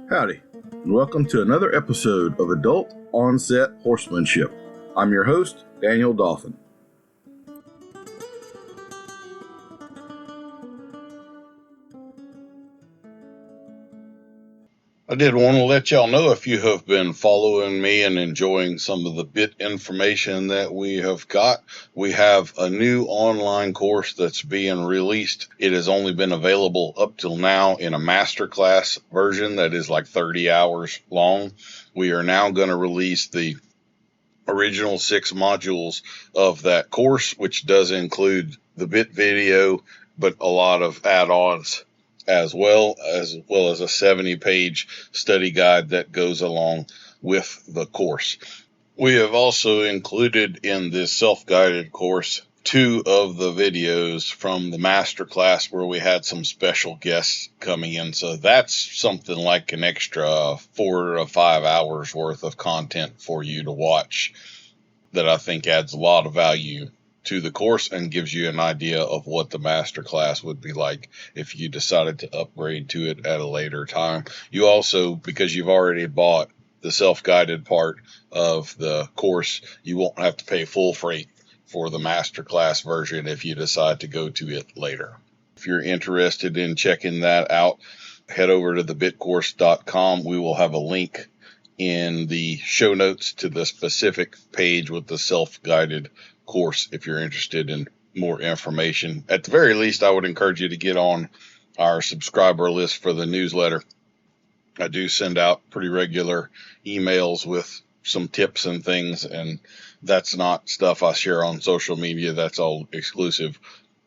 Howdy, and welcome to another episode of Adult Onset Horsemanship. I'm your host, Daniel Dolphin. I did want to let y'all know, if you have been following me and enjoying some of the bit information that we have got, we have a new online course that's being released. It has only been available up till now in a masterclass version that is like 30 hours long. We are now going to release the original 6 modules of that course, which does include the bit video, but a lot of add-ons as well as a 70-page study guide that goes along with the course. We have also included in this self-guided course 2 of the videos from the master class where we had some special guests coming in. So that's something like an extra 4 to 5 hours worth of content for you to watch that I think adds a lot of value to the course and gives you an idea of what the master class would be like if you decided to upgrade to it at a later time. You also, because you've already bought the self-guided part of the course, you won't have to pay full freight for the master class version if you decide to go to it later. If you're interested in checking that out, head over to thebitcourse.com. We will have a link in the show notes to the specific page with the self-guided course if you're interested in more information. At the very least, I would encourage you to get on our subscriber list for the newsletter. I do send out pretty regular emails with some tips and things, and that's not stuff I share on social media. That's all exclusive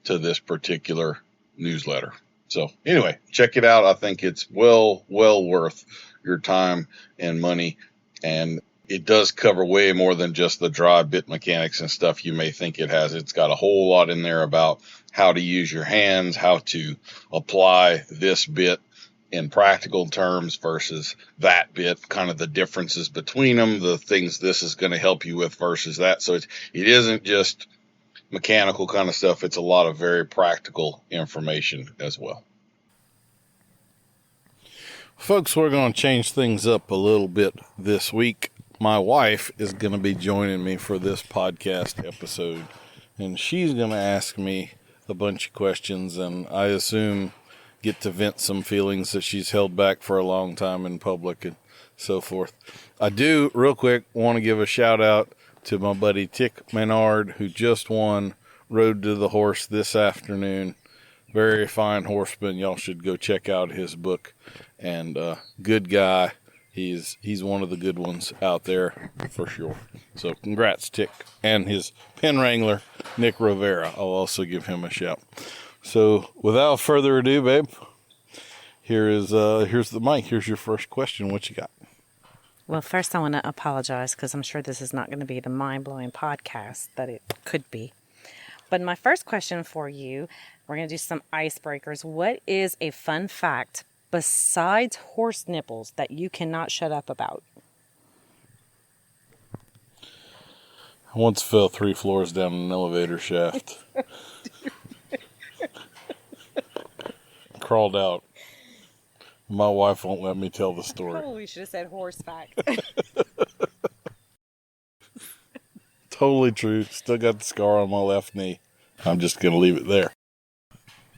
to this particular newsletter. So anyway, check it out. I think it's well worth your time and money, and it does cover way more than just the dry bit mechanics and stuff you may think it has. It's got a whole lot in there about how to use your hands, how to apply this bit in practical terms versus that bit, kind of the differences between them, the things this is going to help you with versus that. So it isn't just mechanical kind of stuff. It's a lot of very practical information as well. Folks, we're going to change things up a little bit this week. My wife is going to be joining me for this podcast episode, and she's going to ask me a bunch of questions, and I assume get to vent some feelings that she's held back for a long time in public and so forth. I do, real quick, want to give a shout out to my buddy Tick Menard, who just won Road to the Horse this afternoon. Very fine horseman. Y'all should go check out his book. And good guy. He's one of the good ones out there for sure. So congrats, Tick. And his pen wrangler, Nick Rivera. I'll also give him a shout. So without further ado, babe, here's the mic. Here's your first question. What you got? Well, first I want to apologize because I'm sure this is not going to be the mind-blowing podcast that it could be. But my first question for you, we're going to do some icebreakers. What is a fun fact besides horse nipples that you cannot shut up about? I once fell 3 floors down an elevator shaft. Crawled out. My wife won't let me tell the story. Probably should have said horse fact. Totally true. Still got the scar on my left knee. I'm just going to leave it there.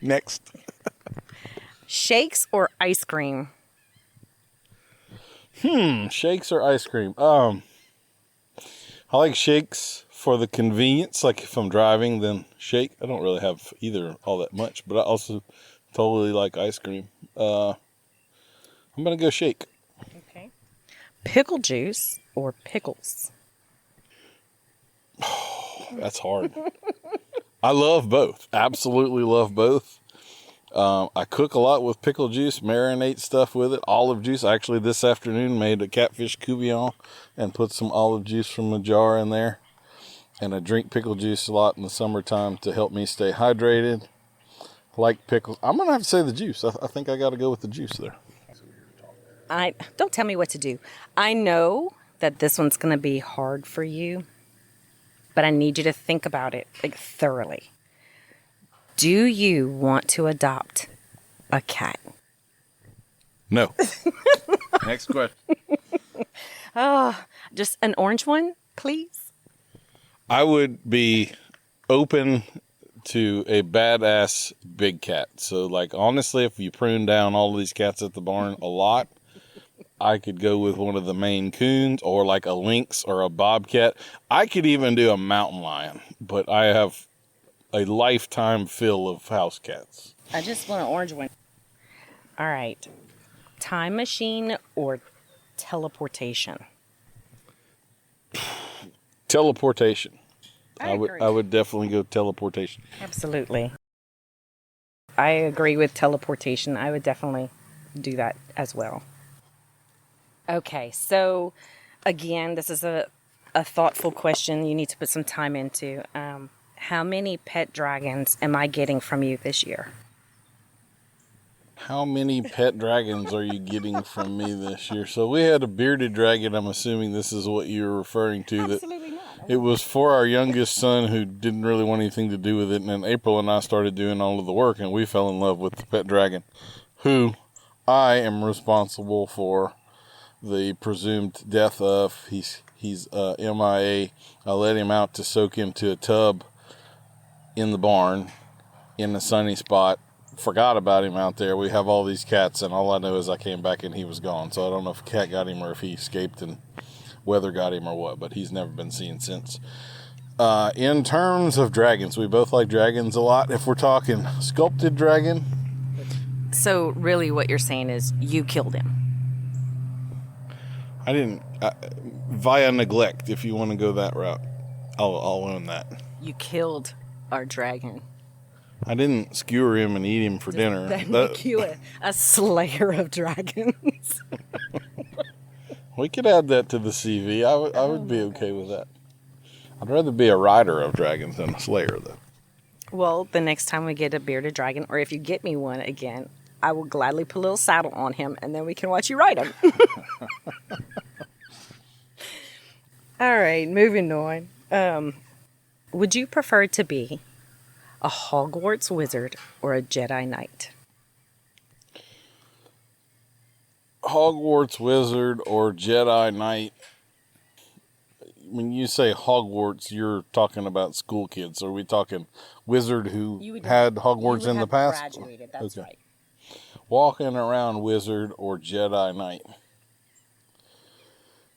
Next. Shakes or ice cream? Shakes or ice cream? I like shakes for the convenience. Like if I'm driving, then shake. I don't really have either all that much, but I also totally like ice cream. I'm going to go shake. Okay. Pickle juice or pickles? That's hard. I love both. Absolutely love both. I cook a lot with pickle juice, marinate stuff with it. Olive juice. Actually, this afternoon made a catfish couvillon and put some olive juice from a jar in there. And I drink pickle juice a lot in the summertime to help me stay hydrated. Like pickles. I'm going to have to say the juice. I think I got to go with the juice there. Don't tell me what to do. I know that this one's going to be hard for you, but I need you to think about it thoroughly. Do you want to adopt a cat? No. Next question. Just an orange one, please. I would be open to a badass big cat. So, like, honestly, if you prune down all of these cats at the barn a lot, I could go with one of the Maine Coons or like a lynx or a bobcat. I could even do a mountain lion, but I have a lifetime fill of house cats. I just want an orange one. All right. Time machine or teleportation? Teleportation. I agree. I would definitely go teleportation. Absolutely. I agree with teleportation. I would definitely do that as well. Okay, so again, this is a thoughtful question you need to put some time into. How many pet dragons am I getting from you this year? How many pet dragons are you getting from me this year? So we had a bearded dragon. I'm assuming this is what you're referring to. Absolutely not. It was for our youngest son who didn't really want anything to do with it. And then April and I started doing all of the work, and we fell in love with the pet dragon, who I am responsible for the presumed death of. He's MIA. I let him out to soak into a tub in the barn in a sunny spot. Forgot about him out there. We have all these cats, and all I know is I came back and he was gone. So I don't know if a cat got him or if he escaped and weather got him or what, but he's never been seen since. In terms of dragons, we both like dragons a lot. If we're talking sculpted dragon. So really what you're saying is you killed him. I didn't, via neglect, if you want to go that route, I'll own that. You killed our dragon. I didn't skewer him and eat him for dinner. That make you a slayer of dragons. We could add that to the CV. I would be okay with that. I'd rather be a rider of dragons than a slayer, though. Well, the next time we get a bearded dragon, or if you get me one again, I will gladly put a little saddle on him, and then we can watch you ride him. All right, moving on. Would you prefer to be a Hogwarts wizard or a Jedi Knight? Hogwarts wizard or Jedi Knight. When you say Hogwarts, you're talking about school kids. Are we talking wizard who had Hogwarts in the past? Graduated, that's right. Walking around wizard or Jedi Knight.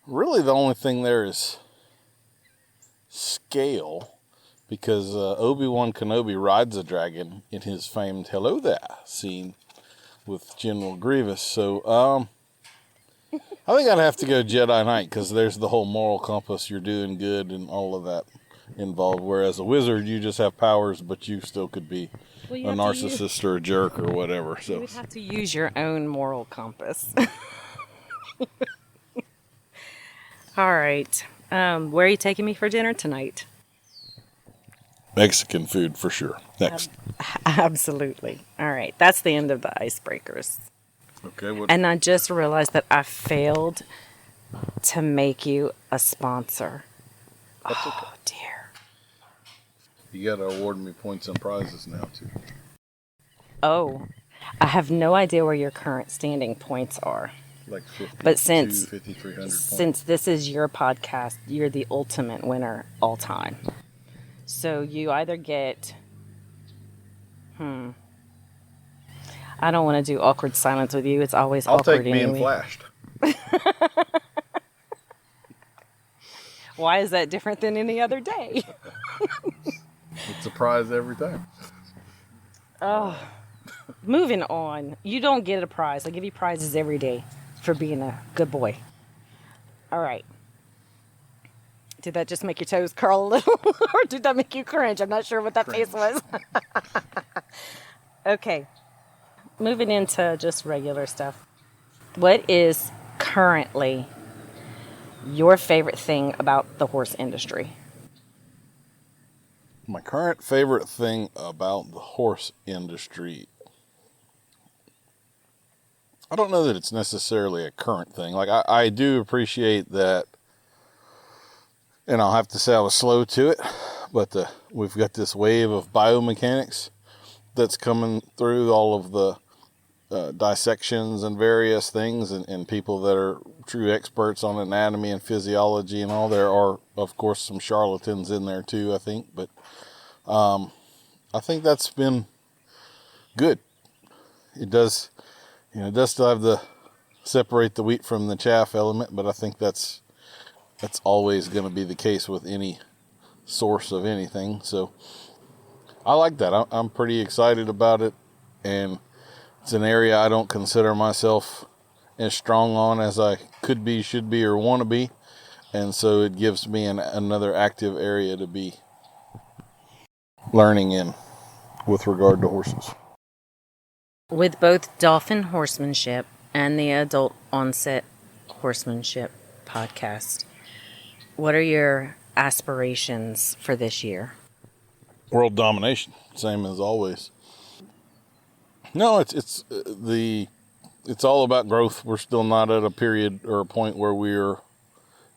Really, the only thing there is scale, because Obi-Wan Kenobi rides a dragon in his famed "Hello There" scene with General Grievous. So, I think I'd have to go Jedi Knight, because there's the whole moral compass, you're doing good and all of that involved. Whereas a wizard, you just have powers, but you still could be a narcissist or a jerk or whatever. So you would have to use your own moral compass. All right. Where are you taking me for dinner tonight? Mexican food for sure. Next. Absolutely. All right. That's the end of the icebreakers. Okay. And I just realized that I failed to make you a sponsor. That's okay. Oh, dear. You got to award me points and prizes now, too. Oh, I have no idea where your current standing points are. Like 50, but since 5,300 points. Since this is your podcast, you're the ultimate winner all time. So you either get... I don't want to do awkward silence with you. It's always awkward anyway. I'll take being flashed. Why is that different than any other day? It's a prize every time. Oh, moving on. You don't get a prize. I give you prizes every day for being a good boy. All right. Did that just make your toes curl a little? Or did that make you cringe? I'm not sure what that face was. Okay. Moving into just regular stuff. What is currently your favorite thing about the horse industry? My current favorite thing about the horse industry, I don't know that it's necessarily a current thing. Like, I do appreciate that, and I'll have to say I was slow to it, but we've got this wave of biomechanics that's coming through all of the dissections and various things, and people that are true experts on anatomy and physiology and all. There are, of course, some charlatans in there too, I think, but I think that's been good. It does still have the separate the wheat from the chaff element, but I think that's always going to be the case with any source of anything. So I like that. I'm pretty excited about it, and it's an area I don't consider myself as strong on as I could be, should be, or want to be, and so it gives me another active area to be learning in with regard to horses. With both Dolphin Horsemanship and the Adult Onset Horsemanship podcast, what are your aspirations for this year? World domination, same as always. No, it's all about growth. We're still not at a period or a point where we're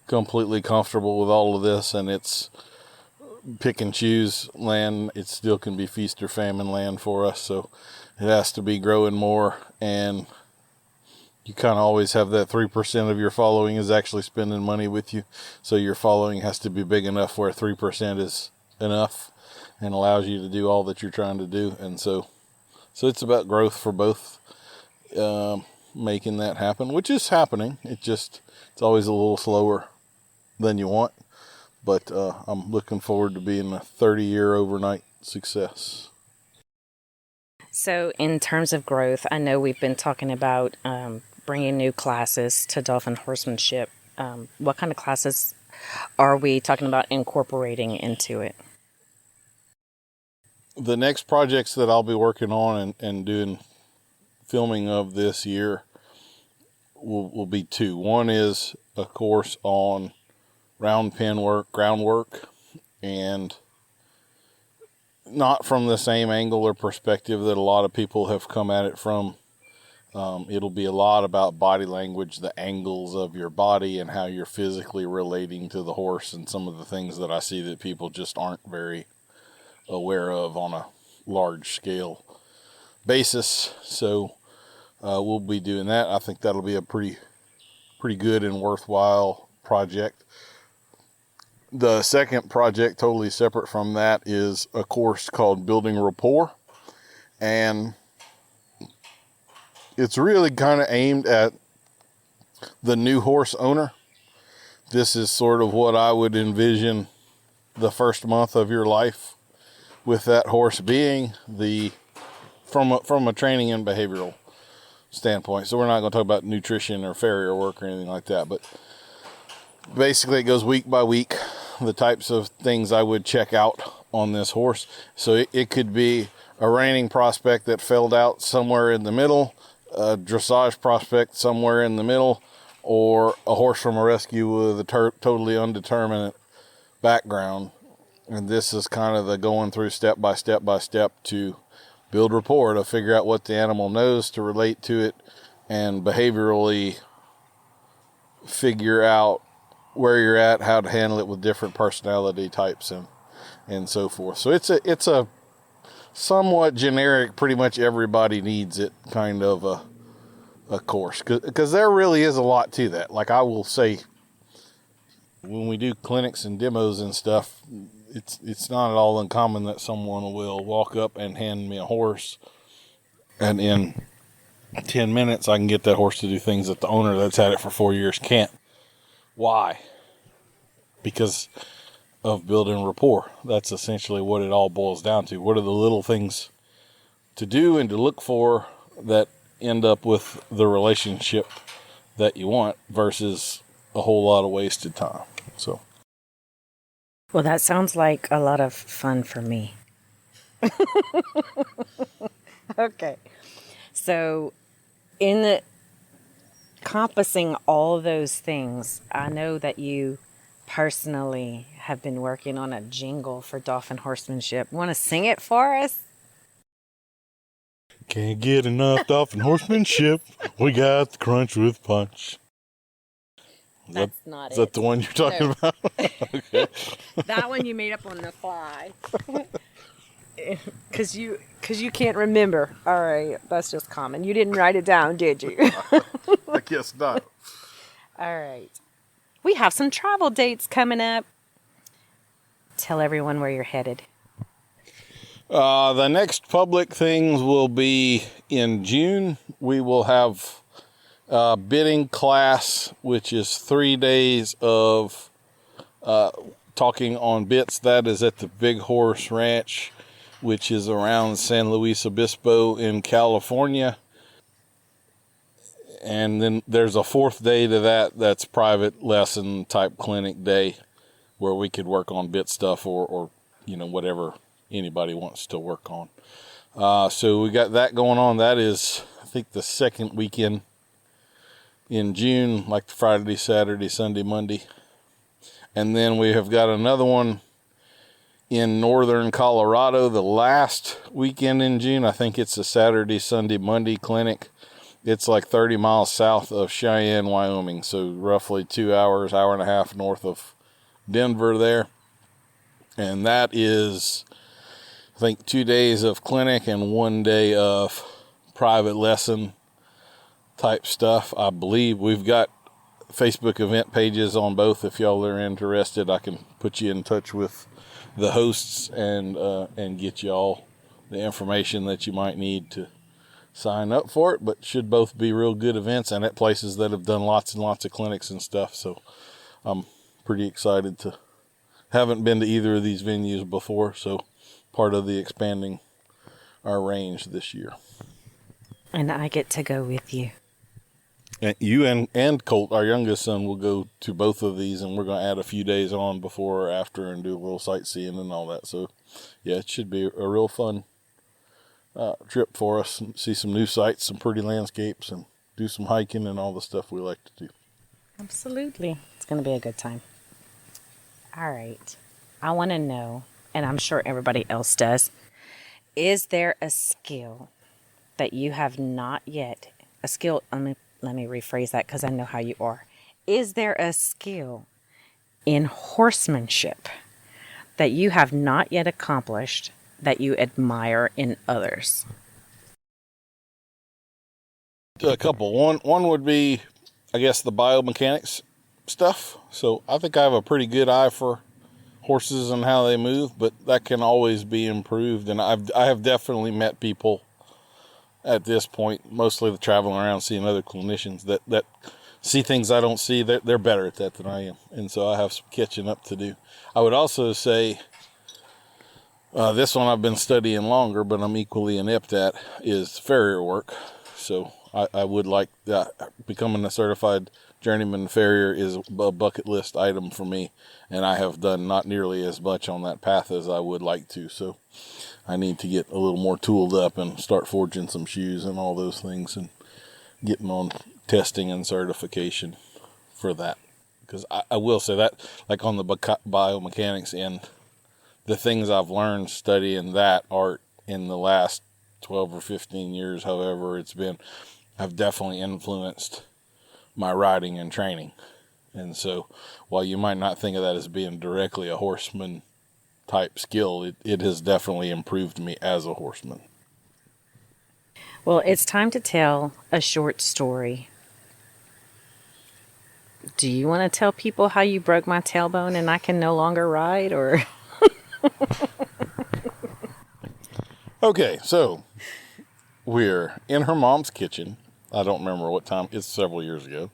completely comfortable with all of this, and it's pick and choose land. It still can be feast or famine land for us, so it has to be growing more, and you kind of always have that 3% of your following is actually spending money with you, so your following has to be big enough where 3% is enough and allows you to do all that you're trying to do. And so it's about growth for both, making that happen, which is happening. It's always a little slower than you want, but I'm looking forward to being a 30-year overnight success. So in terms of growth, I know we've been talking about bringing new classes to Dolphin Horsemanship. What kind of classes are we talking about incorporating into it? The next projects that I'll be working on and doing filming of this year will be two. One is a course on round pen work, groundwork, and not from the same angle or perspective that a lot of people have come at it from. It'll be a lot about body language, the angles of your body, and how you're physically relating to the horse, and some of the things that I see that people just aren't very aware of on a large scale basis. So we'll be doing that. I think that'll be a pretty good and worthwhile project. The second project, totally separate from that, is a course called Building Rapport, and it's really kind of aimed at the new horse owner. This is sort of what I would envision the first month of your life with that horse being from a training and behavioral standpoint. So we're not going to talk about nutrition or farrier work or anything like that, but basically it goes week by week, the types of things I would check out on this horse. So it could be a reining prospect that felled out somewhere in the middle, a dressage prospect somewhere in the middle, or a horse from a rescue with a totally undetermined background. And this is kind of the going through step by step to build rapport, to figure out what the animal knows, to relate to it, and behaviorally figure out where you're at, how to handle it with different personality types and so forth. So it's a somewhat generic, pretty much everybody needs it kind of a course, because there really is a lot to that. Like I will say, when we do clinics and demos and stuff, it's not at all uncommon that someone will walk up and hand me a horse, and in 10 minutes I can get that horse to do things that the owner that's had it for 4 years can't. Why? Because of building rapport. That's essentially what it all boils down to. What are the little things to do and to look for that end up with the relationship that you want versus a whole lot of wasted time. So, Well, that sounds like a lot of fun for me. Okay. So, in the encompassing all of those things, I know that you personally have been working on a jingle for Dolphin Horsemanship. Want to sing it for us? can't get enough Dolphin Horsemanship. We got the crunch with punch. That's not it. Is that the one you're talking about? Okay. That one you made up on the fly. Because Because you can't remember. All right, that's just common. You didn't write it down, did you? I guess not. All right. We have some travel dates coming up. Tell everyone where you're headed. The next public things will be in June. We will have a bidding class, which is 3 days of talking on bits. That is at the Big Horse Ranch, which is around San Luis Obispo in California. And then there's a fourth day to that. That's private lesson type clinic day where we could work on bit stuff or whatever anybody wants to work on. So we got that going on. That is, I think, the second weekend in June, like Friday, Saturday, Sunday, Monday. And then we have got another one in northern Colorado the last weekend in June. I think it's a Saturday, Sunday, Monday clinic. It's like 30 miles south of Cheyenne, Wyoming. So roughly 2 hours, hour and a half north of Denver there. And that is, I think, 2 days of clinic and 1 day of private lesson type stuff. I believe we've got Facebook event pages on both. If y'all are interested, I can put you in touch with the hosts and get y'all the information that you might need to sign up for it. But should both be real good events and at places that have done lots and lots of clinics and stuff. So I'm pretty excited to. Haven't been to either of these venues before, so part of the expanding our range this year. And I get to go with you. And you and Colt, our youngest son, will go to both of these, and we're going to add a few days on before or after and do a little sightseeing and all that. So, yeah, it should be a real fun trip for us. See some new sights, some pretty landscapes, and do some hiking and all the stuff we like to do. Absolutely. It's going to be a good time. All right. I want to know, and I'm sure everybody else does, is there a skill that you have not yet, let me rephrase that because I know how you are. Is there a skill in horsemanship that you have not yet accomplished that you admire in others? A couple. One would be, I guess, the biomechanics stuff. So I think I have a pretty good eye for horses and how they move, but that can always be improved. And I have definitely met people at this point, mostly traveling around seeing other clinicians that see things I don't see. They're better at that than I am, and so I have some catching up to do. I would also say this one I've been studying longer, but I'm equally inept at, is farrier work. So I would like that. Becoming a certified journeyman farrier is a bucket list item for me, and I have done not nearly as much on that path as I would like to. So I need to get a little more tooled up and start forging some shoes and all those things and getting on testing and certification for that. Because I will say that, like on the biomechanics end, the things I've learned studying that art in the last 12 or 15 years, however it's been, have definitely influenced my riding and training. And so while you might not think of that as being directly a horseman type skill, it has definitely improved me as a horseman. Well, it's time to tell a short story. Do you want to tell people how you broke my tailbone and I can no longer ride, or? Okay, so we're in her mom's kitchen. I don't remember what time. It's several years ago.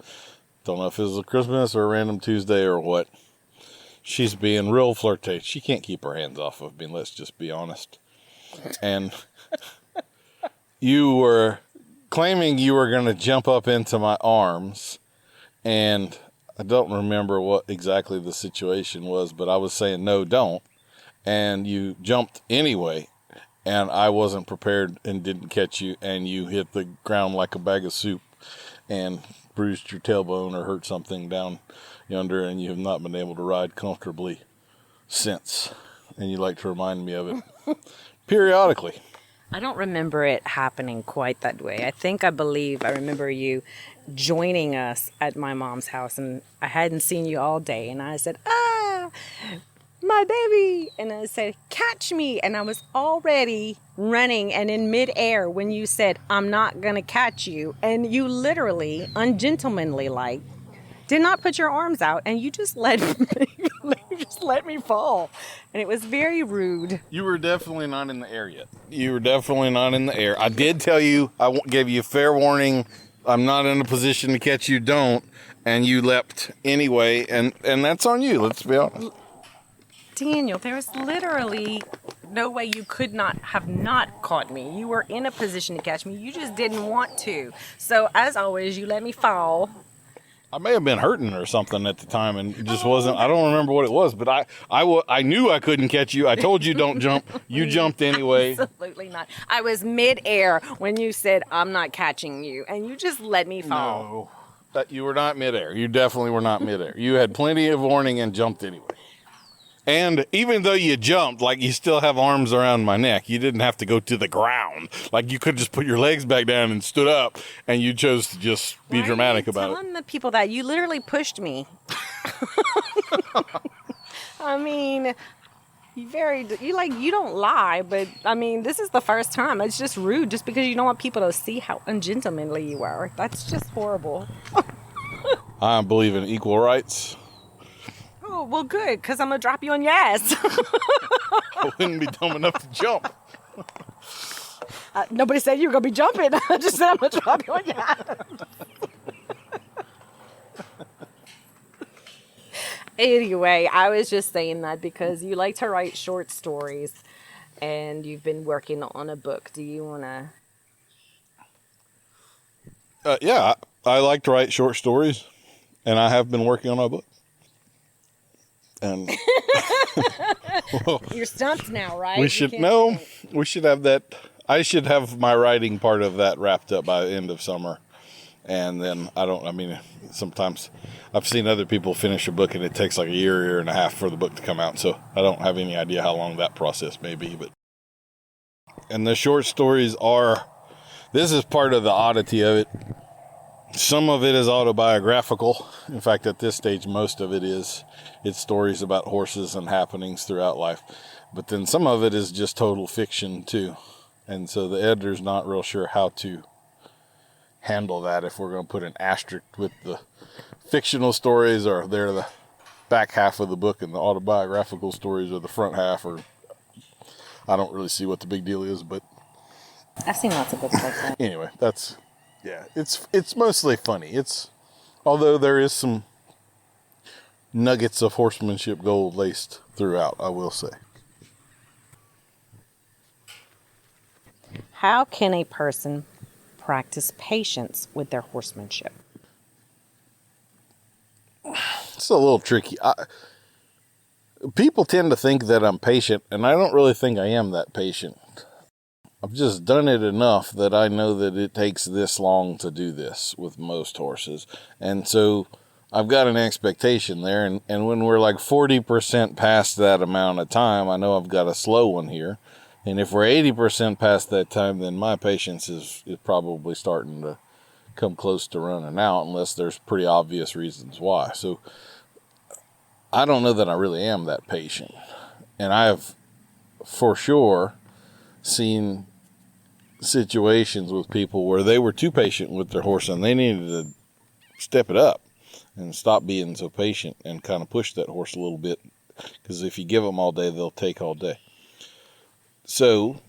Don't know if it was a Christmas or a random Tuesday or what. She's being real flirtatious. She can't keep her hands off of me, let's just be honest. And you were claiming you were going to jump up into my arms, and I don't remember what exactly the situation was, but I was saying, no, don't. And you jumped anyway, and I wasn't prepared and didn't catch you, and you hit the ground like a bag of soup and bruised your tailbone or hurt something down yonder, and you have not been able to ride comfortably since. And you like to remind me of it periodically. I don't remember it happening quite that way. I remember you joining us at my mom's house, and I hadn't seen you all day, and I said, my baby. And I said, catch me. And I was already running and in midair when you said, I'm not going to catch you. And you literally, ungentlemanly like, did not put your arms out, and you just let me fall. And it was very rude. You were definitely not in the air yet. You were definitely not in the air. I did tell you, gave you fair warning, I'm not in a position to catch you, don't. And you leapt anyway, and that's on you, let's be honest. Daniel, there was literally no way you could not have not caught me. You were in a position to catch me. You just didn't want to. So, as always, you let me fall. I may have been hurting or something at the time, and it just wasn't. I don't remember what it was, but I knew I couldn't catch you. I told you don't jump. You jumped anyway. Absolutely not. I was midair when you said I'm not catching you, and you just let me fall. No, you were not midair. You definitely were not midair. You had plenty of warning and jumped anyway. And even though you jumped, like, you still have arms around my neck. You didn't have to go to the ground. Like, you could just put your legs back down and stood up, and you chose to just be dramatic about it. Telling the people that you literally pushed me. I mean, you don't lie, but I mean, this is the first time. It's just rude just because you don't want people to see how ungentlemanly you are. That's just horrible. I believe in equal rights. Oh, well, good, because I'm going to drop you on your ass. I wouldn't be dumb enough to jump. Nobody said you were going to be jumping. I just said I'm going to drop you on your ass. Anyway, I was just saying that because you like to write short stories and you've been working on a book. Do you want to? Yeah, I like to write short stories, and I have been working on a book. And well, you're stumped now, right? We should have that. I should have my writing part of that wrapped up by the end of summer. And then sometimes I've seen other people finish a book and it takes like a year and a half for the book to come out. So I don't have any idea how long that process may be. And the short stories this is part of the oddity of it. Some of it is autobiographical. In fact, at this stage, most of it is. It's stories about horses and happenings throughout life. But then some of it is just total fiction, too. And so the editor's not real sure how to handle that, if we're going to put an asterisk with the fictional stories, or they're the back half of the book and the autobiographical stories are the front half, or I don't really see what the big deal is, but I've seen lots of books like that. Anyway, it's mostly funny. Although there is some nuggets of horsemanship gold laced throughout, I will say. How can a person practice patience with their horsemanship? It's a little tricky. People tend to think that I'm patient, and I don't really think I am that patient. I've just done it enough that I know that it takes this long to do this with most horses. And so I've got an expectation there. And when we're like 40% past that amount of time, I know I've got a slow one here. And if we're 80% past that time, then my patience is probably starting to come close to running out, unless there's pretty obvious reasons why. So I don't know that I really am that patient. And I have for sure seen situations with people where they were too patient with their horse and they needed to step it up and stop being so patient and kind of push that horse a little bit, because if you give them all day, they'll take all day. So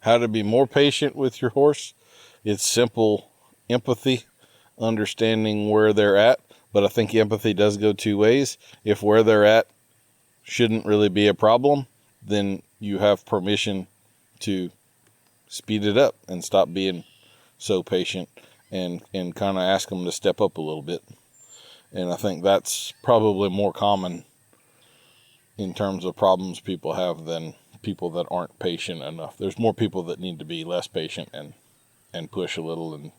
how to be more patient with your horse? It's simple empathy, understanding where they're at, but I think empathy does go two ways. If where they're at shouldn't really be a problem, then you have permission to speed it up and stop being so patient and kind of ask them to step up a little bit. And I think that's probably more common in terms of problems people have than people that aren't patient enough. There's more people that need to be less patient and push a little and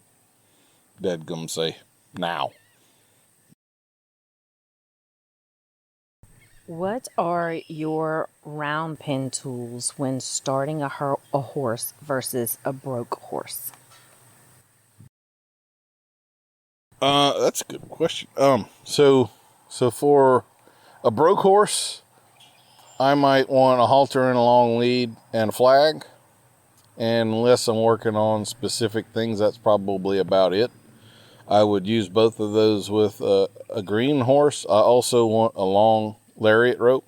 dadgum say, now. What are your round pen tools when starting a horse versus a broke horse? That's a good question. So for A broke horse, I might want a halter and a long lead and a flag. And unless I'm working on specific things, that's probably about it. I would use both of those with a green horse. I also want a long lariat rope.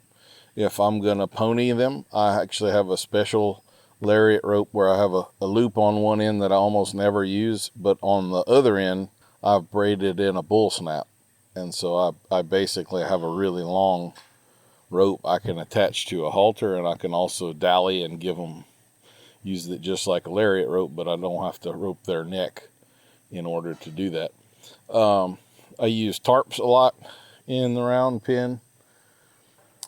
If I'm going to pony them, I actually have a special lariat rope where I have a loop on one end that I almost never use, but on the other end, I've braided in a bull snap. And so I basically have a really long rope I can attach to a halter, and I can also dally and use it just like a lariat rope, but I don't have to rope their neck in order to do that. I use tarps a lot in the round pen.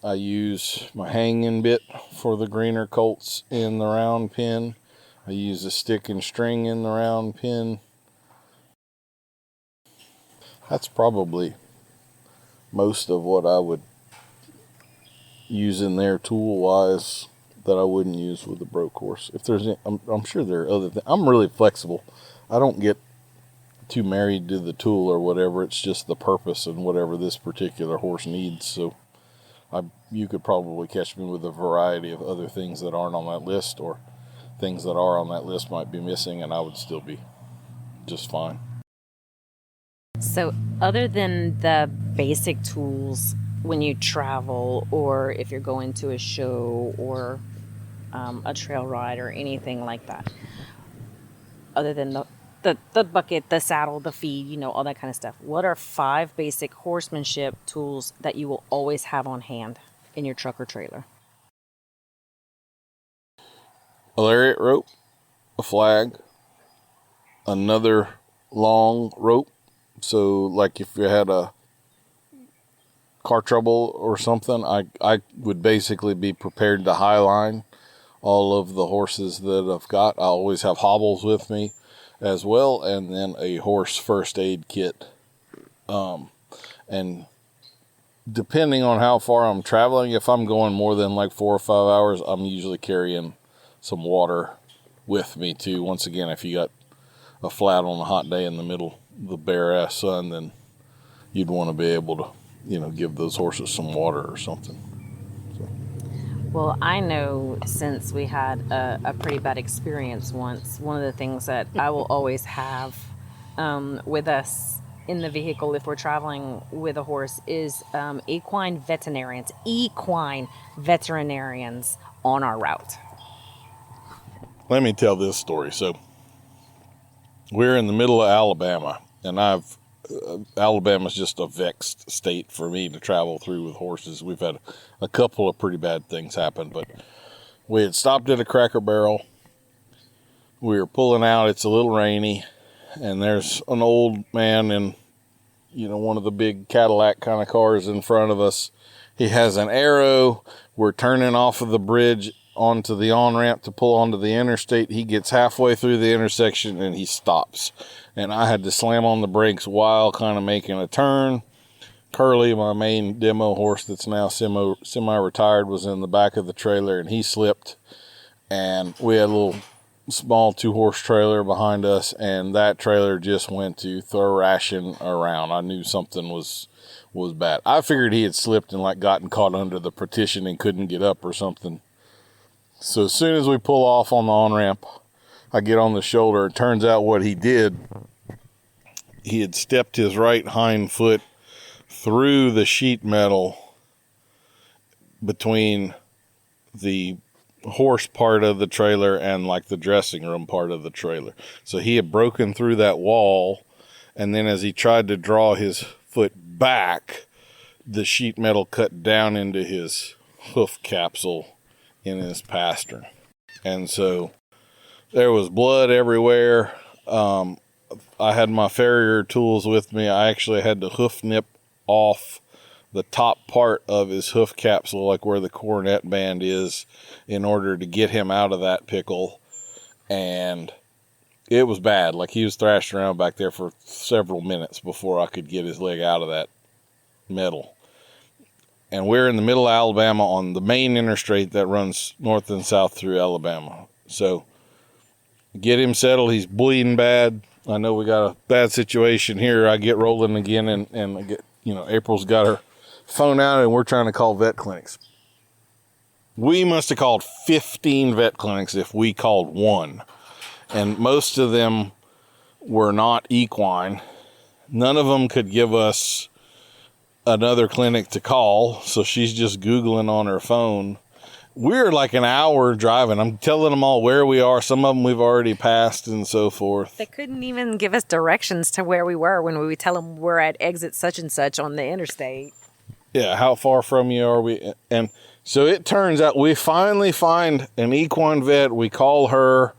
I use my hanging bit for the greener colts in the round pen. I use a stick and string in the round pen. That's probably most of what I would use in there tool-wise that I wouldn't use with a broke horse. If there's, I'm sure there are other things. I'm really flexible. I don't get too married to the tool or whatever. It's just the purpose and whatever this particular horse needs. So you could probably catch me with a variety of other things that aren't on that list, or things that are on that list might be missing, and I would still be just fine. So other than the basic tools when you travel, or if you're going to a show or a trail ride or anything like that, other than the bucket, the saddle, the feed, all that kind of stuff, what are 5 basic horsemanship tools that you will always have on hand in your truck or trailer? A lariat rope, a flag, another long rope. So like if you had a car trouble or something, I would basically be prepared to highline all of the horses that I've got. I always have hobbles with me as well, and then a horse first aid kit. And depending on how far I'm traveling, if I'm going more than like 4 or 5 hours, I'm usually carrying some water with me too. Once again, if you got a flat on a hot day in the middle of the bare ass sun, then you'd want to be able to, give those horses some water or something. Well, I know since we had a pretty bad experience once, one of the things that I will always have with us in the vehicle if we're traveling with a horse is equine veterinarians on our route. Let me tell this story. So we're in the middle of Alabama, and Alabama's just a vexed state for me to travel through with horses. We've had a couple of pretty bad things happen, but we had stopped at a Cracker Barrel. We were pulling out. It's a little rainy, and there's an old man in, one of the big Cadillac kind of cars in front of us. He has an Arrow. We're turning off of the bridge onto the on-ramp to pull onto the interstate. He gets halfway through the intersection and he stops. And I had to slam on the brakes while kind of making a turn. Curly, my main demo horse that's now semi-retired, was in the back of the trailer, and he slipped. And we had a little small 2-horse trailer behind us, and that trailer just went to thrashing around. I knew something was bad. I figured he had slipped and gotten caught under the partition and couldn't get up or something. So as soon as we pull off on the on-ramp, I get on the shoulder. It turns out what he did, he had stepped his right hind foot through the sheet metal between the horse part of the trailer and the dressing room part of the trailer. So he had broken through that wall, and then as he tried to draw his foot back, the sheet metal cut down into his hoof capsule in his pastern. And so there was blood everywhere. I had my farrier tools with me. I actually had to hoof nip off the top part of his hoof capsule, where the cornet band is, in order to get him out of that pickle. And it was bad. He was thrashing around back there for several minutes before I could get his leg out of that metal. And we're in the middle of Alabama on the main interstate that runs north and south through Alabama. So get him settled. He's bleeding bad. I know we got a bad situation here. I get rolling again, and I get, April's got her phone out and we're trying to call vet clinics. We must have called 15 vet clinics if we called one. And most of them were not equine. None of them could give us another clinic to call, so she's just Googling on her phone. We're like an hour driving. I'm telling them all where we are. Some of them we've already passed and so forth. They couldn't even give us directions to where we were when we would tell them we're at exit such and such on the interstate. Yeah, how far from you are we? And so it turns out we finally find an equine vet. We call her,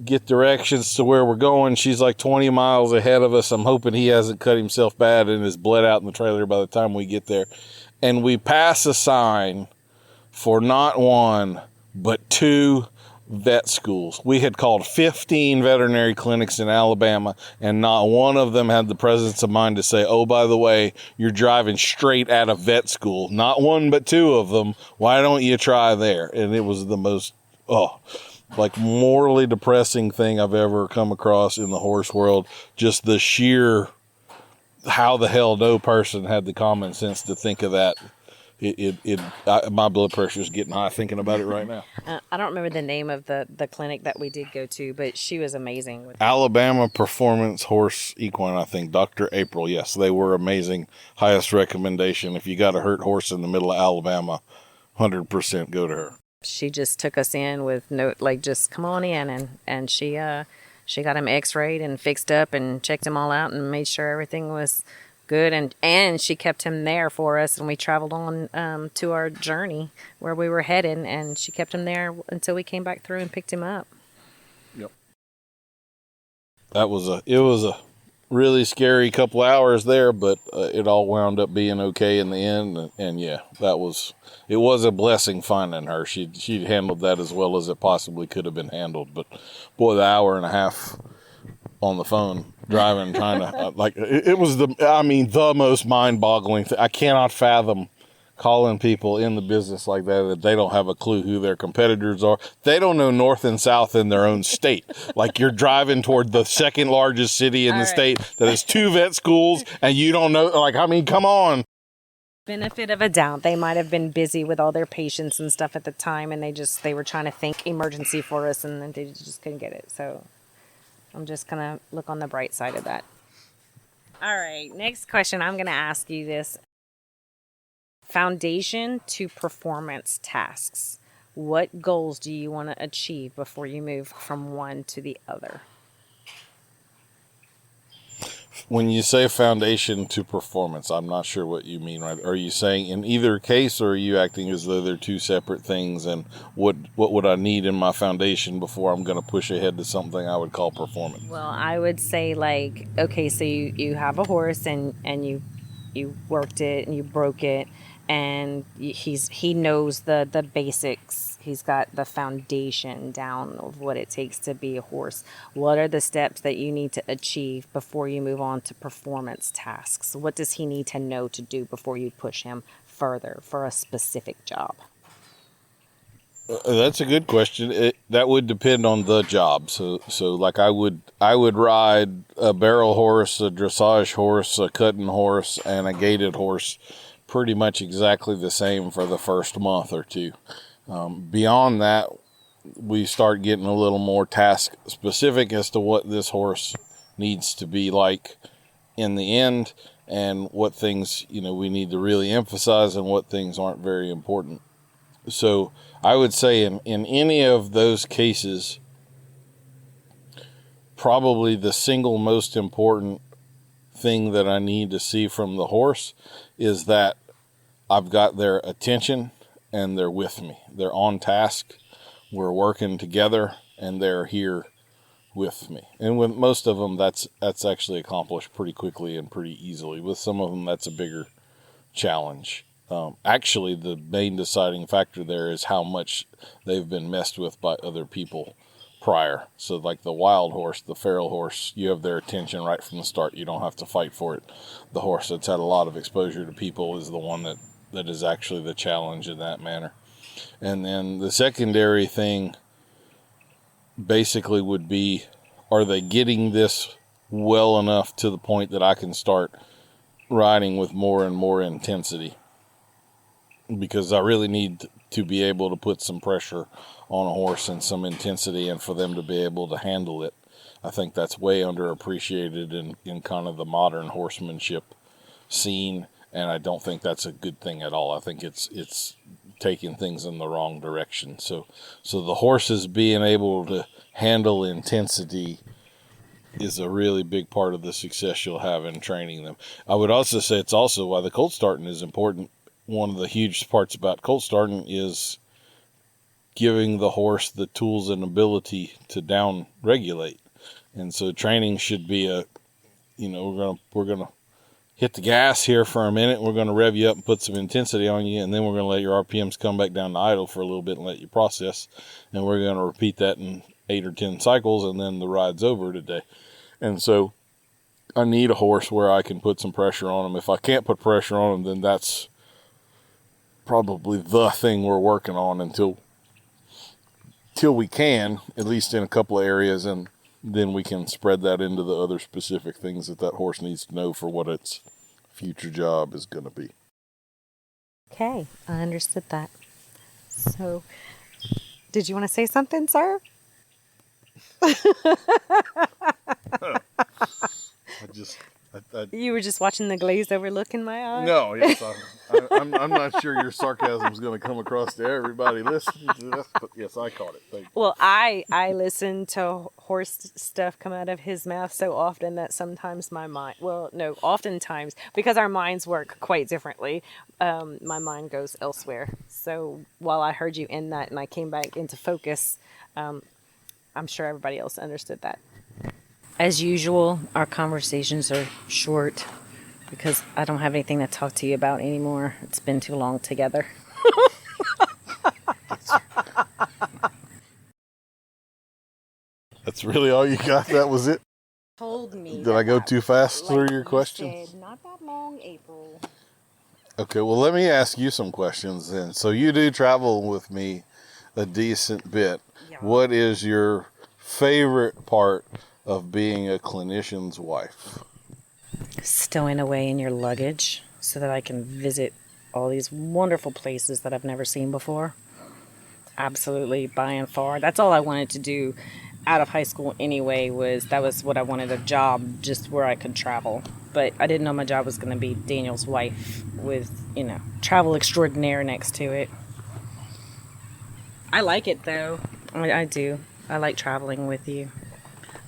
get directions to where we're going. She's like 20 miles ahead of us. I'm hoping he hasn't cut himself bad and is bled out in the trailer by the time we get there. And we pass a sign for not one, but 2 vet schools. We had called 15 veterinary clinics in Alabama, and not one of them had the presence of mind to say, oh, by the way, you're driving straight out of vet school. Not one, but 2 of them. Why don't you try there? And it was the most, like morally depressing thing I've ever come across in the horse world. Just the sheer, how the hell no person had the common sense to think of that. My blood pressure is getting high thinking about it right now. I don't remember the name of the clinic that we did go to, but she was amazing. Alabama Performance Horse Equine, I think. Dr. April, yes, they were amazing. Highest recommendation. If you got a hurt horse in the middle of Alabama, 100% go to her. She just took us in with just come on in, and she got him x-rayed and fixed up and checked him all out and made sure everything was good, and she kept him there for us, and we traveled on to our journey where we were headed, and she kept him there until we came back through and picked him up. Yep. It was a really scary couple hours there, but it all wound up being okay in the end, and yeah, it was a blessing finding her. She'd handled that as well as it possibly could have been handled, but boy, the hour and a half on the phone driving, trying to it was the most mind-boggling thing. I cannot fathom calling people in the business like that they don't have a clue who their competitors are. They don't know north and south in their own state. Like, you're driving toward the second largest city in the state that has 2 vet schools, and you don't know. Come on. Benefit of a doubt, they might have been busy with all their patients and stuff at the time, and they were trying to think emergency for us, and then they just couldn't get it. So I'm just going to look on the bright side of that. All right, next question. I'm going to ask you this. Foundation to performance tasks. What goals do you want to achieve before you move from one to the other? When you say foundation to performance, I'm not sure what you mean, right? Are you saying in either case, or are you acting as though they're 2 separate things? And what would I need in my foundation before I'm going to push ahead to something I would call performance? Well, I would say, okay, so you have a horse and you worked it and you broke it, and he knows the basics. He's got the foundation down of what it takes to be a horse. What are the steps that you need to achieve before you move on to performance tasks? What does he need to know to do before you push him further for a specific job? That's a good question. That would depend on the job. So like I would ride a barrel horse, a dressage horse, a cutting horse, and a gaited horse pretty much exactly the same for the first month or 2. Beyond that, we start getting a little more task specific as to what this horse needs to be like in the end, and what things, we need to really emphasize and what things aren't very important. So I would say in any of those cases, probably the single most important thing that I need to see from the horse is that I've got their attention and they're with me. They're on task. We're working together and they're here with me. And with most of them, that's actually accomplished pretty quickly and pretty easily. With some of them, that's a bigger challenge. Actually, the main deciding factor there is how much they've been messed with by other people prior. So like the wild horse, the feral horse, you have their attention right from the start. You don't have to fight for it. The horse that's had a lot of exposure to people is the one that is actually the challenge in that manner. And then the secondary thing basically would be, are they getting this well enough to the point that I can start riding with more and more intensity, because I really need to be able to put some pressure on a horse and some intensity, and for them to be able to handle it. I think that's way underappreciated in kind of the modern horsemanship scene, and I don't think that's a good thing at all. I think it's taking things in the wrong direction. So the horses being able to handle intensity is a really big part of the success you'll have in training them. I would also say it's also why the colt starting is important. One of the huge parts about colt starting is giving the horse the tools and ability to down regulate. And so training should be we're gonna hit the gas here for a minute. We're gonna rev you up and put some intensity on you, and then we're gonna let your RPMs come back down to idle for a little bit and let you process. And we're gonna repeat that in 8 or 10 cycles, and then the ride's over today. And so I need a horse where I can put some pressure on them. If I can't put pressure on them, then that's probably the thing we're working on until we can, at least in a couple of areas, and then we can spread that into the other specific things that horse needs to know for what its future job is going to be. Okay, I understood that. So, did you want to say something, sir? You were just watching the glazed over look in my eye? No, yes, I'm not sure your sarcasm is going to come across to everybody listening to this, but yes, I caught it. Thank you. Well, I listen to horse stuff come out of his mouth so often that sometimes oftentimes, because our minds work quite differently, my mind goes elsewhere. So while I heard you in that and I came back into focus, I'm sure everybody else understood that. As usual, our conversations are short because I don't have anything to talk to you about anymore. It's been too long together. That's really all you got? That was it? Told me. Did I go too fast through your questions? Said, not that long, April. Okay, well, let me ask you some questions then. So you do travel with me a decent bit. Yeah. What is your favorite part of being a clinician's wife? Stowing away in your luggage so that I can visit all these wonderful places that I've never seen before. Absolutely, by and far. That's all I wanted to do out of high school anyway. That was what I wanted, a job just where I could travel. But I didn't know my job was going to be Daniel's wife with, travel extraordinaire next to it. I like it though. I do. I like traveling with you.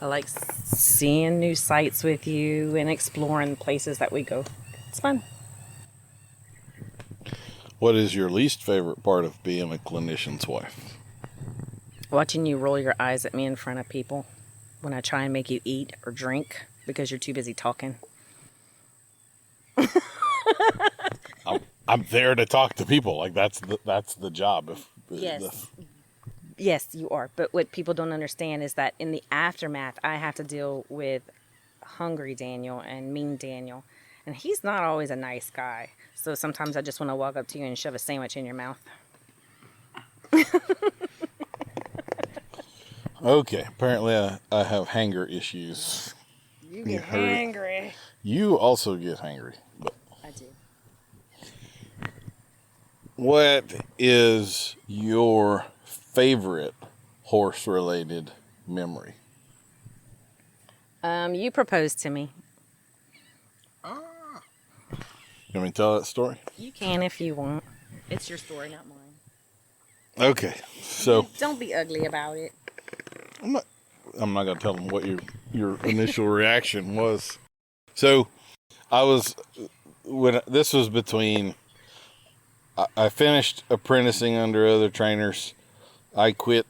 I like seeing new sights with you and exploring places that we go. It's fun. What is your least favorite part of being a clinician's wife? Watching you roll your eyes at me in front of people when I try and make you eat or drink because you're too busy talking. I'm there to talk to people. Like that's the job. Yes, you are. But what people don't understand is that in the aftermath, I have to deal with hungry Daniel and mean Daniel. And he's not always a nice guy. So sometimes I just want to walk up to you and shove a sandwich in your mouth. Okay, apparently I have hanger issues. You get hangry. You also get hangry. But I do. what is your favorite horse-related memory? You proposed to me. You want me to tell that story? You can if you want. It's your story, not mine. Okay, so Don't be ugly about it. I'm not going to tell them what your initial reaction was. So this was between, I finished apprenticing under other trainers. I quit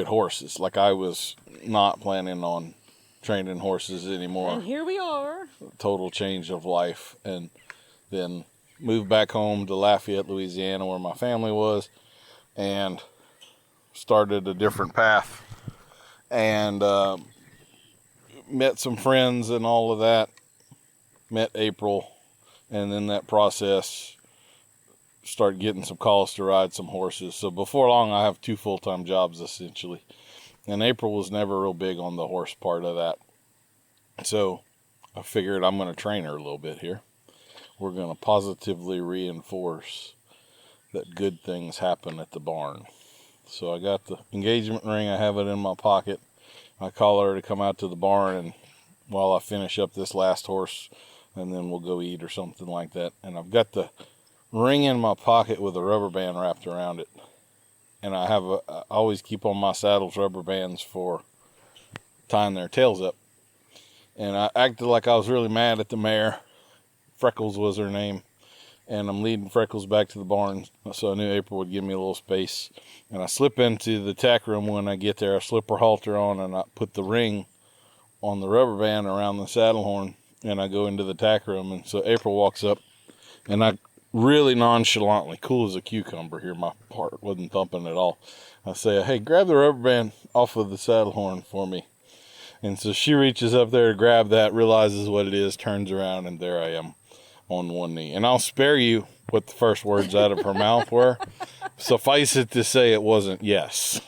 horses. Like I was not planning on training horses anymore. And here we are. Total change of life. And then moved back home to Lafayette, Louisiana, where my family was, and started a different path. And met some friends and all of that. Met April. And then that process started getting some calls to ride some horses. So before long, I have 2 full-time jobs, essentially. And April was never real big on the horse part of that. So I figured I'm going to train her a little bit here. We're going to positively reinforce that good things happen at the barn. So I got the engagement ring. I have it in my pocket. I call her to come out to the barn and while I finish up this last horse, and then we'll go eat or something like that. And I've got the ring in my pocket with a rubber band wrapped around it. And I always keep on my saddles rubber bands for tying their tails up. And I acted like I was really mad at the mare. Freckles was her name. And I'm leading Freckles back to the barn, so I knew April would give me a little space. And I slip into the tack room when I get there. I slip her halter on, and I put the ring on the rubber band around the saddle horn, and I go into the tack room. And so April walks up, and I really nonchalantly, cool as a cucumber here, my heart wasn't thumping at all. I say, hey, grab the rubber band off of the saddle horn for me. And so she reaches up there to grab that, realizes what it is, turns around, and there I am on one knee. And I'll spare you what the first words out of her mouth were. Suffice it to say it wasn't yes.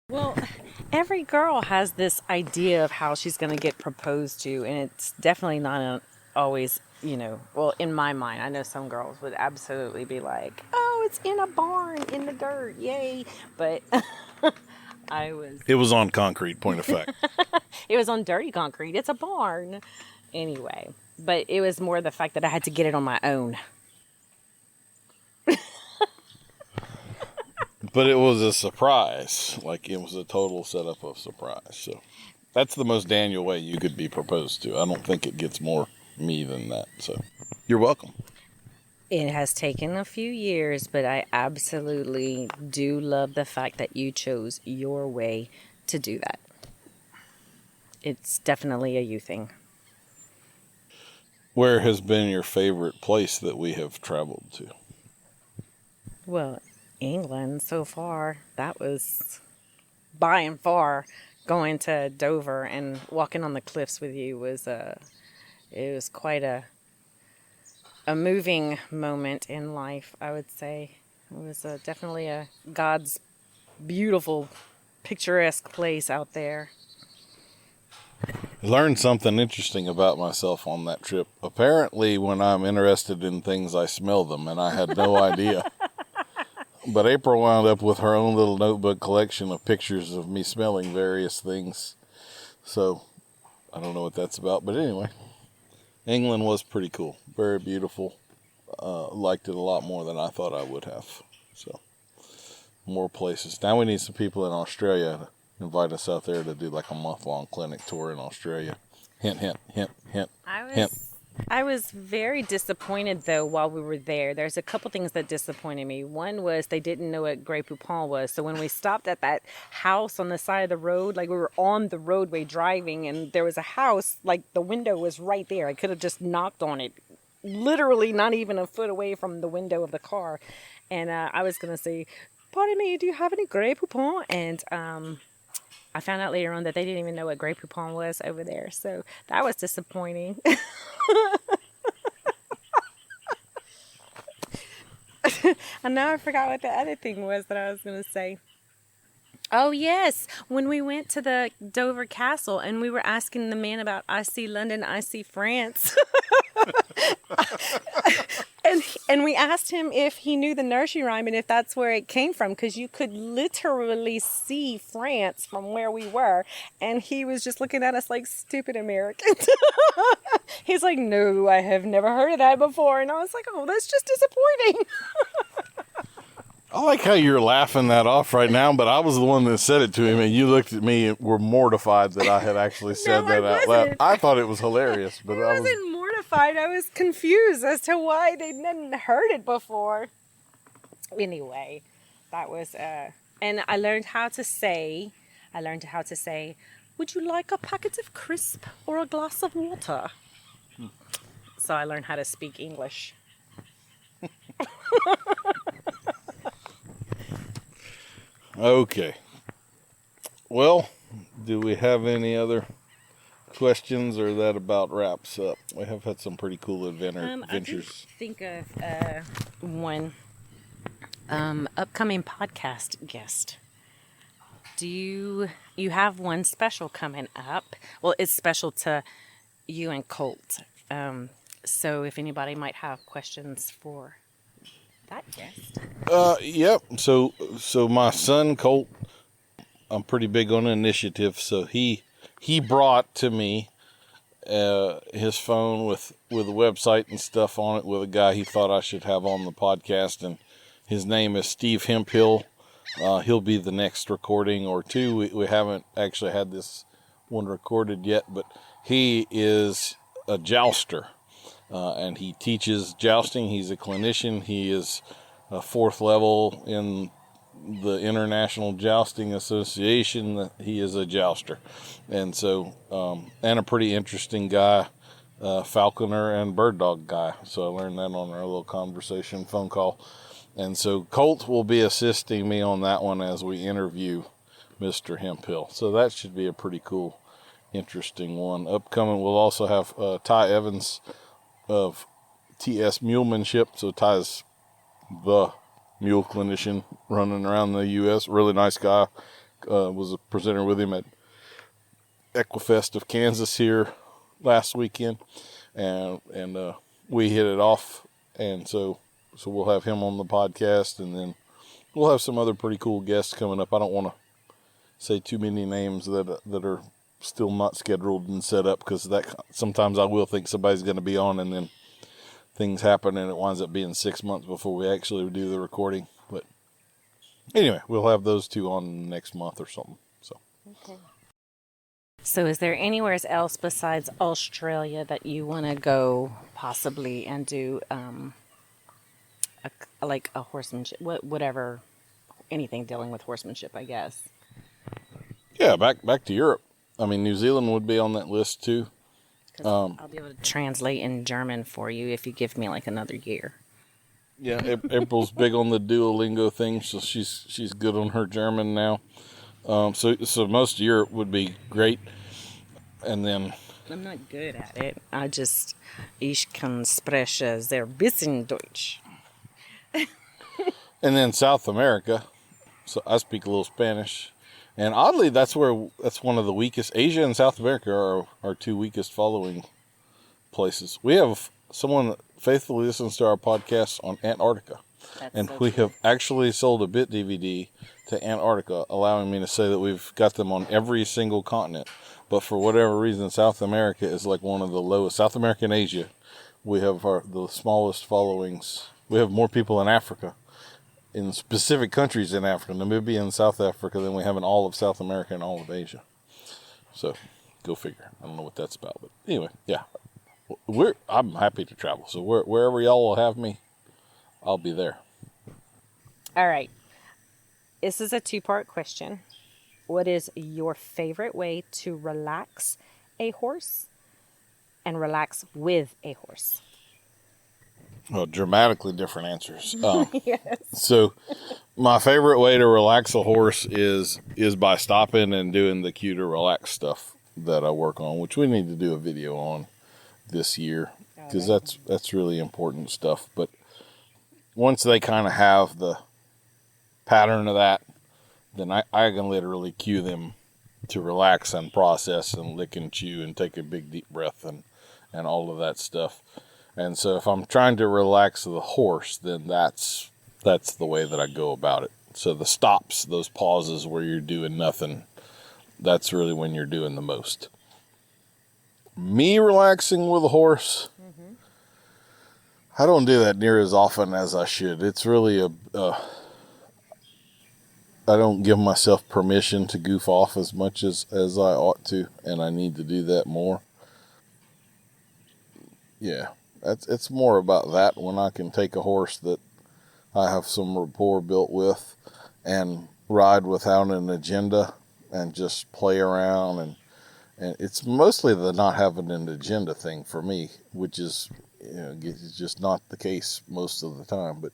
Well, every girl has this idea of how she's going to get proposed to, and it's definitely not always, well, in my mind, I know some girls would absolutely be like, oh, it's in a barn in the dirt, yay. But It was on concrete, point of fact. It was on dirty concrete. It's a barn. Anyway, but it was more the fact that I had to get it on my own. But it was a surprise. Like, it was a total setup of surprise. So that's the most Daniel way you could be proposed to. I don't think it gets more me than that. So you're welcome. It has taken a few years, but I absolutely do love the fact that you chose your way to do that. It's definitely a you thing. Where has been your favorite place that we have traveled to? Well, England so far. That was by and far. Going to Dover and walking on the cliffs with you was it was quite a moving moment in life, I would say. It was definitely a God's beautiful, picturesque place out there. I learned something interesting about myself on that trip. Apparently, when I'm interested in things, I smell them, and I had no idea. But April wound up with her own little notebook collection of pictures of me smelling various things. So, I don't know what that's about, but anyway. England was pretty cool. Very beautiful. Liked it a lot more than I thought I would have. So, more places. Now we need some people in Australia to invite us out there to do like a month-long clinic tour in Australia. Hint, hint, hint, hint, hint. I was very disappointed, though, while we were there. There's a couple things that disappointed me. One was they didn't know what Grey Poupon was. So when we stopped at that house on the side of the road, like we were on the roadway driving, and there was a house, like the window was right there. I could have just knocked on it, literally not even a foot away from the window of the car. And I was going to say, pardon me, do you have any Grey Poupon? And I found out later on that they didn't even know what Grey Poupon was over there. So that was disappointing. And now I forgot what the other thing was that I was going to say. Oh, yes. When we went to the Dover Castle and we were asking the man about I see London, I see France. And we asked him if he knew the nursery rhyme and if that's where it came from, because you could literally see France from where we were. And he was just looking at us like stupid Americans. He's like, no, I have never heard of that before. And I was like, oh, that's just disappointing. I like how you're laughing that off right now, but I was the one that said it to him, and you looked at me and were mortified that I had actually said that out loud. I thought it was hilarious, but I wasn't mortified. I was confused as to why they hadn't heard it before. Anyway, that was, and I learned how to say, would you like a packet of crisp or a glass of water? So I learned how to speak English. Okay. Well, do we have any other questions, or that about wraps up? We have had some pretty cool adventures. I did think of one upcoming podcast guest. you have one special coming up? Well, it's special to you and Colt. So if anybody might have questions for that guest. Yep. So my son Colt, I'm pretty big on initiative. So he brought to me his phone with a website and stuff on it with a guy he thought I should have on the podcast, and his name is Steve Hemphill. He'll be the next recording or two. We haven't actually had this one recorded yet, but he is a jouster, and he teaches jousting. He's a clinician. He is a 4th level in the International Jousting Association. He is a jouster, and so and a pretty interesting guy, falconer and bird dog guy. So I learned that on our little conversation phone call. And so Colt will be assisting me on that one as we interview Mr. Hemphill. So that should be a pretty cool, interesting one. Upcoming, we'll also have Ty Evans of TS Mulemanship. So Ty's the mule clinician running around the U.S. Really nice guy. Was a presenter with him at Equifest of Kansas here last weekend, and we hit it off, and so we'll have him on the podcast, and then we'll have some other pretty cool guests coming up. I don't want to say too many names that are still not scheduled and set up, because that sometimes I will think somebody's going to be on, and then things happen and it winds up being 6 months before we actually do the recording. But anyway, we'll have those two on next month or something. So. Okay. So is there anywhere else besides Australia that you want to go possibly and do like a horsemanship, whatever, anything dealing with horsemanship, I guess? Yeah, back to Europe. I mean, New Zealand would be on that list too. I'll be able to translate in German for you if you give me like another year. Yeah, April's big on the Duolingo thing, so she's good on her German now. So most of Europe would be great, and then I'm not good at it. Ich kann sprechen sehr bisschen Deutsch. And then South America. So I speak a little Spanish, and oddly, that's one of the weakest. Asia and South America are our two weakest following places. We have someone that faithfully listens to our podcast on Antarctica. And we have actually sold a bit DVD to Antarctica, allowing me to say that we've got them on every single continent. But for whatever reason, South America is like one of the lowest. South America and Asia, we have the smallest followings. We have more people in Africa, in specific countries in Africa, Namibia and South Africa, than we have in all of South America and all of Asia. So, go figure. I don't know what that's about. But anyway, yeah. I'm happy to travel. So wherever y'all will have me, I'll be there. All right. This is a 2-part question. What is your favorite way to relax a horse and relax with a horse? Well, dramatically different answers. Yes. So my favorite way to relax a horse is by stopping and doing the cue to relax stuff that I work on, which we need to do a video on this year, because that's really important stuff. But once they kind of have the pattern of that, then I can literally cue them to relax and process and lick and chew and take a big deep breath and all of that stuff. And so if I'm trying to relax the horse, then that's the way that I go about it. So the stops, those pauses where you're doing nothing, that's really when you're doing the most. Me relaxing with a horse, I don't do that near as often as I should. It's really I don't give myself permission to goof off as much as I ought to, and I need to do that more. Yeah, it's more about that, when I can take a horse that I have some rapport built with and ride without an agenda and just play around, and it's mostly the not having an agenda thing for me, which is, it's just not the case most of the time. But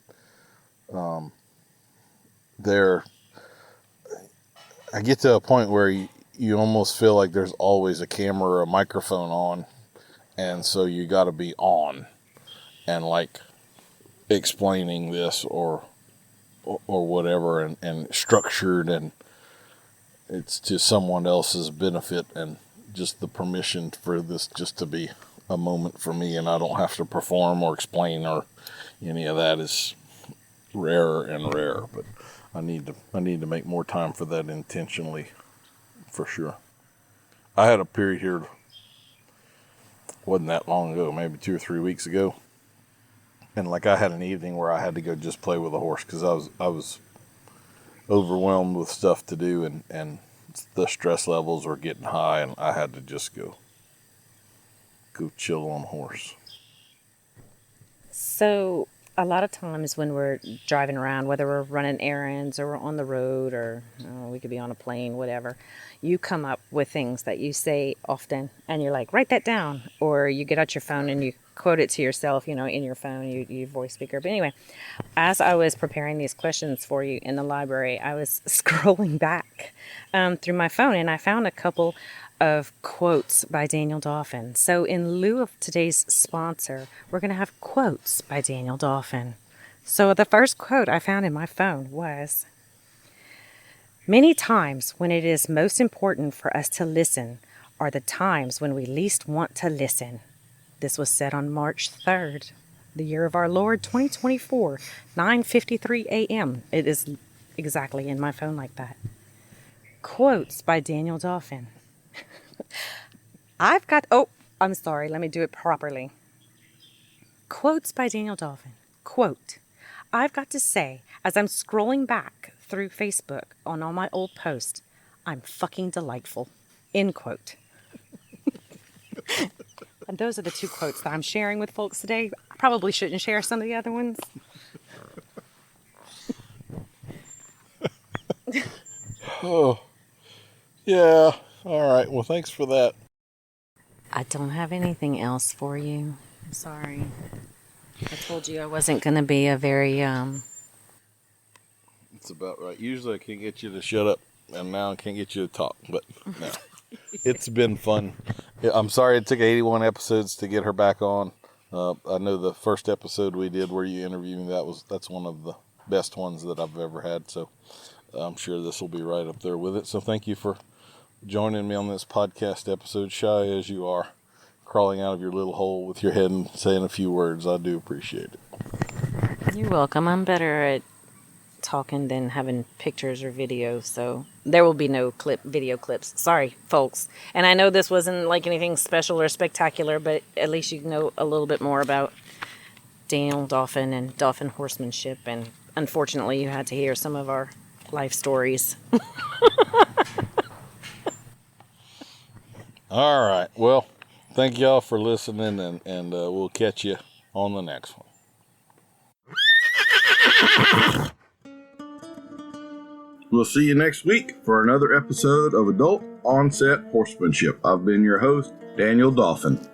I get to a point where you almost feel like there's always a camera or a microphone on, and so you got to be on and like explaining this or whatever, and structured, and it's to someone else's benefit, and just the permission for this just to be a moment for me, and I don't have to perform or explain or any of that is rarer and rarer. But I need to make more time for that intentionally, for sure. I had a period here, wasn't that long ago, maybe 2 or 3 weeks ago, and like I had an evening where I had to go just play with a horse because I was overwhelmed with stuff to do, and the stress levels were getting high, and I had to just go chill on a horse. So a lot of times when we're driving around, whether we're running errands or we're on the road or we could be on a plane, whatever, you come up with things that you say often and you're like, write that down. Or you get out your phone and you quote it to yourself, in your phone, you voice speaker. But anyway, as I was preparing these questions for you in the library, I was scrolling back through my phone and I found a couple of quotes by Daniel Dauphin. So in lieu of today's sponsor, we're going to have quotes by Daniel Dauphin. So the first quote I found in my phone was, "Many times when it is most important for us to listen are the times when we least want to listen." This was said on March 3rd, the year of our Lord 2024, 9:53 a.m. It is exactly in my phone like that. Quotes by Daniel Dauphin. I'm sorry, let me do it properly. Quotes by Daniel Dauphin. Quote, "I've got to say, as I'm scrolling back through Facebook on all my old posts, I'm fucking delightful." End quote. And those are the 2 quotes that I'm sharing with folks today. I probably shouldn't share some of the other ones. Oh, yeah. All right. Well, thanks for that. I don't have anything else for you. I'm sorry. I told you I wasn't going to be a very, It's about right. Usually I can get you to shut up, and now I can't get you to talk. But no, it's been fun. I'm sorry it took 81 episodes to get her back on. I know the first episode we did where you interviewed me, that's one of the best ones that I've ever had. So I'm sure this will be right up there with it. So thank you for joining me on this podcast episode, shy as you are, crawling out of your little hole with your head and saying a few words. I do appreciate it. You're welcome. I'm better at talking than having pictures or videos, so there will be no video clips. Sorry, folks. And I know this wasn't like anything special or spectacular, but at least you know a little bit more about Daniel Dauphin and Dauphin horsemanship, and unfortunately you had to hear some of our life stories. All right. Well, thank y'all for listening, and we'll catch you on the next one. We'll see you next week for another episode of Adult Onset Horsemanship. I've been your host, Daniel Dauphin.